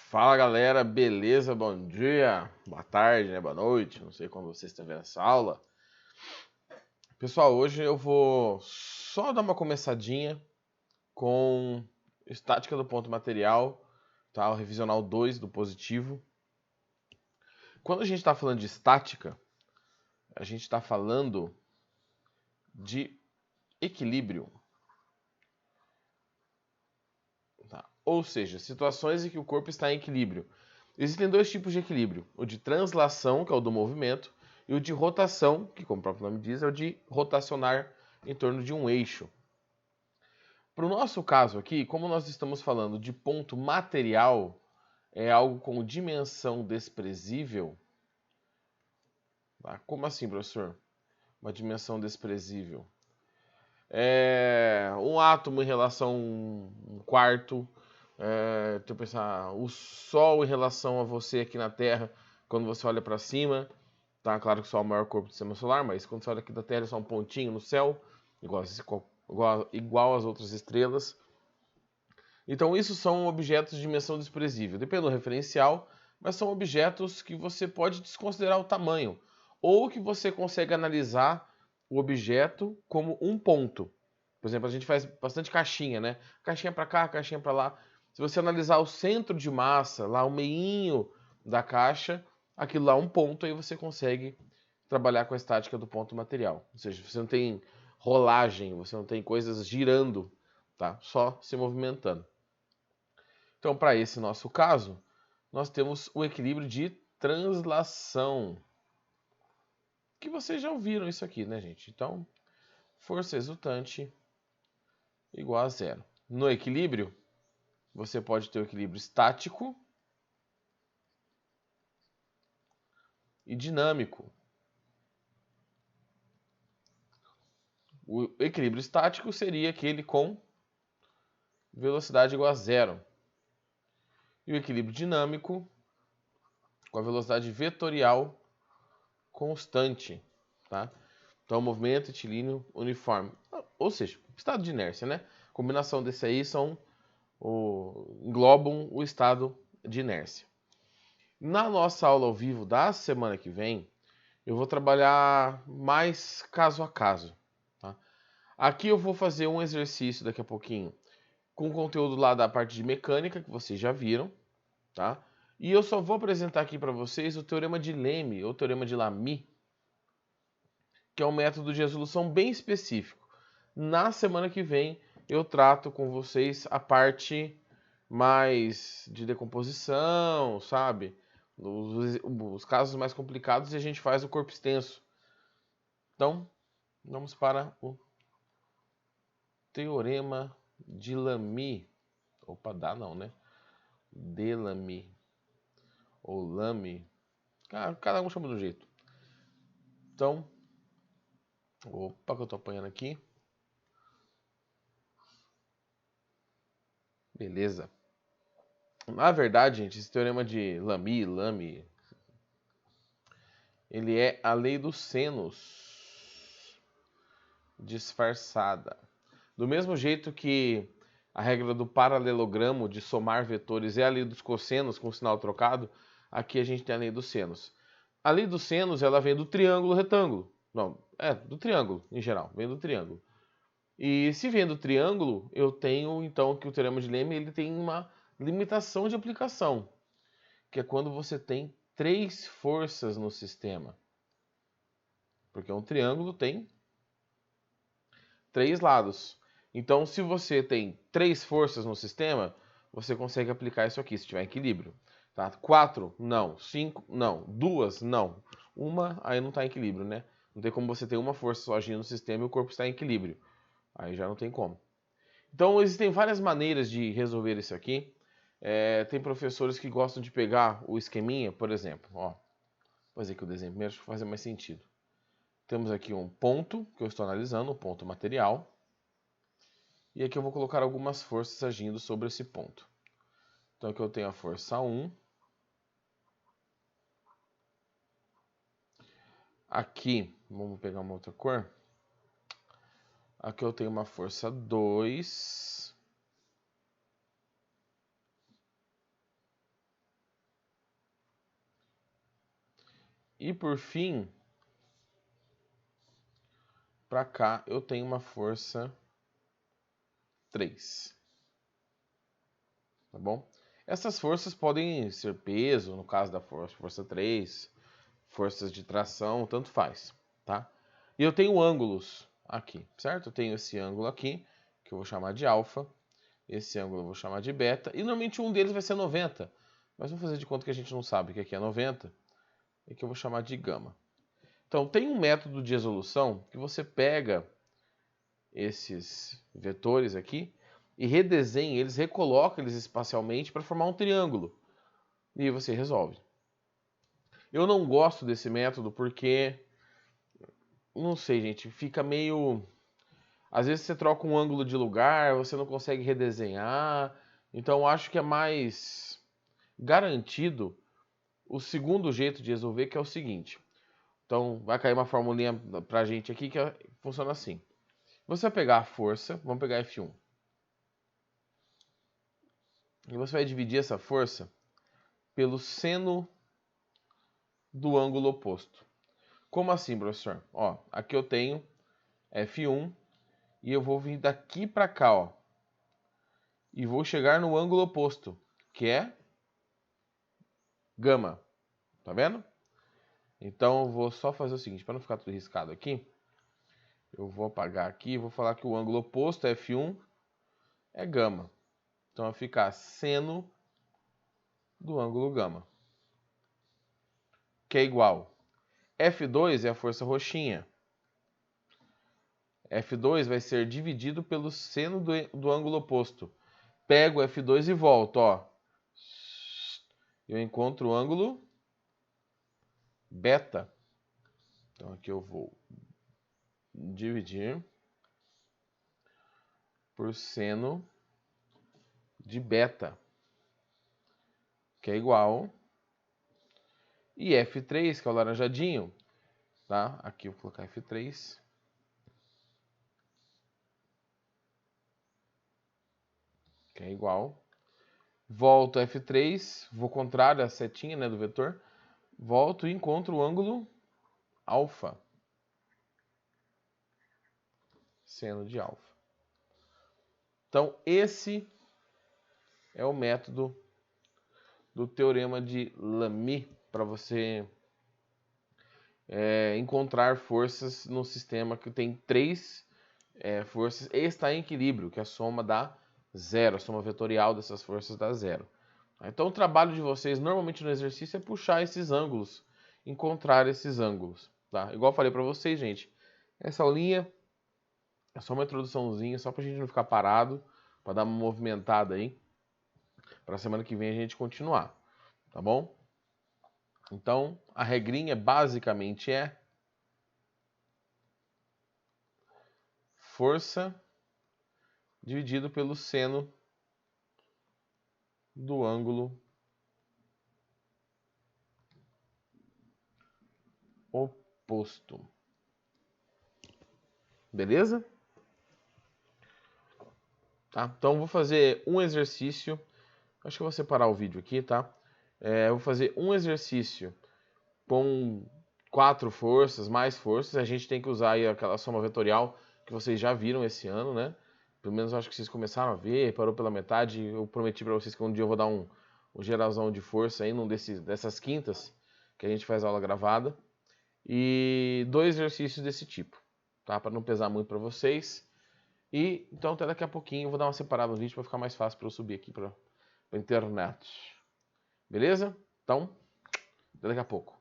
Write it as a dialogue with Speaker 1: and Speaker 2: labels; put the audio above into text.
Speaker 1: Fala galera, beleza? Bom dia, boa tarde, né? Boa noite, não sei quando vocês estão vendo essa aula. Pessoal, hoje eu vou só dar uma começadinha com estática do ponto material, tá? O revisional 2 do positivo. Quando a gente está falando de estática, a gente está falando de equilíbrio. Tá? Ou seja, situações em que o corpo está em equilíbrio. Existem dois tipos de equilíbrio: o de translação, que é o do movimento, e o de rotação, que, como o próprio nome diz, é o de rotacionar em torno de um eixo. Para o nosso caso aqui, como nós estamos falando de ponto material, é algo com dimensão desprezível. Tá? Como assim, professor? Uma dimensão desprezível. É um átomo em relação a um quarto. Deixa eu pensar, o Sol em relação a você aqui na Terra, quando você olha para cima, tá? Claro que o Sol é o maior corpo do sistema solar, mas quando você olha aqui da Terra é só um pontinho no céu, igual às outras estrelas. Então, isso são objetos de dimensão desprezível. Depende do referencial, mas são objetos que você pode desconsiderar o tamanho, ou que você consegue analisar o objeto como um ponto. Por exemplo, a gente faz bastante caixinha, né? Caixinha para cá, caixinha para lá. Se você analisar o centro de massa, lá o meinho da caixa, aquilo lá é um ponto, aí você consegue trabalhar com a estática do ponto material. Ou seja, você não tem rolagem, você não tem coisas girando, tá? Só se movimentando. Então, para esse nosso caso, nós temos o equilíbrio de translação. Que vocês já ouviram isso aqui, né, gente? Então, força resultante igual a zero. No equilíbrio, você pode ter o equilíbrio estático e dinâmico. O equilíbrio estático seria aquele com velocidade igual a zero. E o equilíbrio dinâmico com a velocidade vetorial constante, tá? Então, movimento retilíneo uniforme. Ou seja, estado de inércia, né? A combinação desse aí englobam o estado de inércia. Na nossa aula ao vivo da semana que vem, eu vou trabalhar mais caso a caso. Tá? Aqui eu vou fazer um exercício daqui a pouquinho com conteúdo lá da parte de mecânica, que vocês já viram. Tá? E eu só vou apresentar aqui para vocês o teorema de Leme, ou teorema de Lamy, que é um método de resolução bem específico. Na semana que vem eu trato com vocês a parte mais de decomposição, sabe? Os casos mais complicados e a gente faz o corpo extenso. Então, vamos para o teorema de Lamy. Opa, dá não, né? De Lamy. Ou Lamy. Cada um chama do jeito. Então, opa, que eu tô apanhando aqui. Beleza. Na verdade, gente, esse teorema de Lamy, ele é a lei dos senos disfarçada. Do mesmo jeito que a regra do paralelogramo de somar vetores é a lei dos cossenos com sinal trocado, aqui a gente tem a lei dos senos. A lei dos senos, ela vem do triângulo retângulo. Não, do triângulo em geral, vem do triângulo. E se vem do triângulo, eu tenho então que o teorema de Leme ele tem uma limitação de aplicação, que é quando você tem três forças no sistema. Porque um triângulo tem três lados. Então, se você tem três forças no sistema, você consegue aplicar isso aqui, se tiver equilíbrio. Tá? 4, não. 5, não. 2, não. Uma, aí não está em equilíbrio, né? Não tem como você ter uma força só agindo no sistema e o corpo está em equilíbrio. Aí já não tem como. Então, existem várias maneiras de resolver isso aqui. Tem professores que gostam de pegar o esqueminha, por exemplo. Ó, vou fazer aqui o desenho primeiro, acho que vai fazer mais sentido. Temos aqui um ponto, que eu estou analisando, um ponto material. E aqui eu vou colocar algumas forças agindo sobre esse ponto. Então aqui eu tenho a força 1. Aqui, vamos pegar uma outra cor. Aqui eu tenho uma força 2. E por fim, para cá eu tenho uma força 3. Tá bom? Essas forças podem ser peso, no caso da força 3, forças de tração, tanto faz, tá? E eu tenho ângulos aqui, certo? Eu tenho esse ângulo aqui, que eu vou chamar de alfa, esse ângulo eu vou chamar de beta, e normalmente um deles vai ser 90, mas vamos fazer de conta que a gente não sabe que aqui é 90, e que eu vou chamar de gama. Então, tem um método de resolução que você pega esses vetores aqui e redesenha eles, recoloca eles espacialmente para formar um triângulo. E aí você resolve. Eu não gosto desse método porque, não sei, gente, fica meio... Às vezes você troca um ângulo de lugar, você não consegue redesenhar. Então eu acho que é mais garantido o segundo jeito de resolver, que é o seguinte. Então vai cair uma formulinha pra gente aqui que funciona assim. Você vai pegar a força, vamos pegar F1. E você vai dividir essa força pelo seno do ângulo oposto. Como assim, professor? Ó, aqui eu tenho F1 e eu vou vir daqui para cá, ó. E vou chegar no ângulo oposto, que é gama. Tá vendo? Então eu vou só fazer o seguinte, para não ficar tudo riscado aqui, eu vou apagar aqui e vou falar que o ângulo oposto, F1, é gama. Então vai ficar seno do ângulo gama, que é igual. F2 é a força roxinha. F2 vai ser dividido pelo seno do ângulo oposto. Pego F2 e volto, ó. Eu encontro o ângulo beta. Então aqui eu vou dividir por seno de beta, que é igual. E F3, que é o laranjadinho, tá? Aqui eu vou colocar F3. Que é igual. Volto F3, vou contrário a setinha, né, do vetor. Volto e encontro o ângulo alfa. Seno de alfa. Então, esse é o método do teorema de Lamy para você encontrar forças no sistema que tem três forças e está em equilíbrio, que a soma dá zero, a soma vetorial dessas forças dá zero. Então, o trabalho de vocês normalmente no exercício é puxar esses ângulos, encontrar esses ângulos, tá? Igual eu falei para vocês, gente, essa aulinha é só uma introduçãozinha, só para a gente não ficar parado, para dar uma movimentada aí, para a semana que vem a gente continuar, tá bom? Então, a regrinha basicamente é força dividido pelo seno do ângulo oposto. Beleza? Tá? Então, vou fazer um exercício. Acho que eu vou separar o vídeo aqui, tá? Eu vou fazer um exercício com 4 forças, mais forças. A gente tem que usar aí aquela soma vetorial que vocês já viram esse ano, né? Pelo menos eu acho que vocês começaram a ver, parou pela metade. Eu prometi para vocês que um dia eu vou dar um geralzão de força aí, dessas quintas, que a gente faz aula gravada. E 2 exercícios desse tipo, tá? Para não pesar muito para vocês. E então até daqui a pouquinho eu vou dar uma separada no vídeo para ficar mais fácil para eu subir aqui para a internet. Beleza? Então, até daqui a pouco.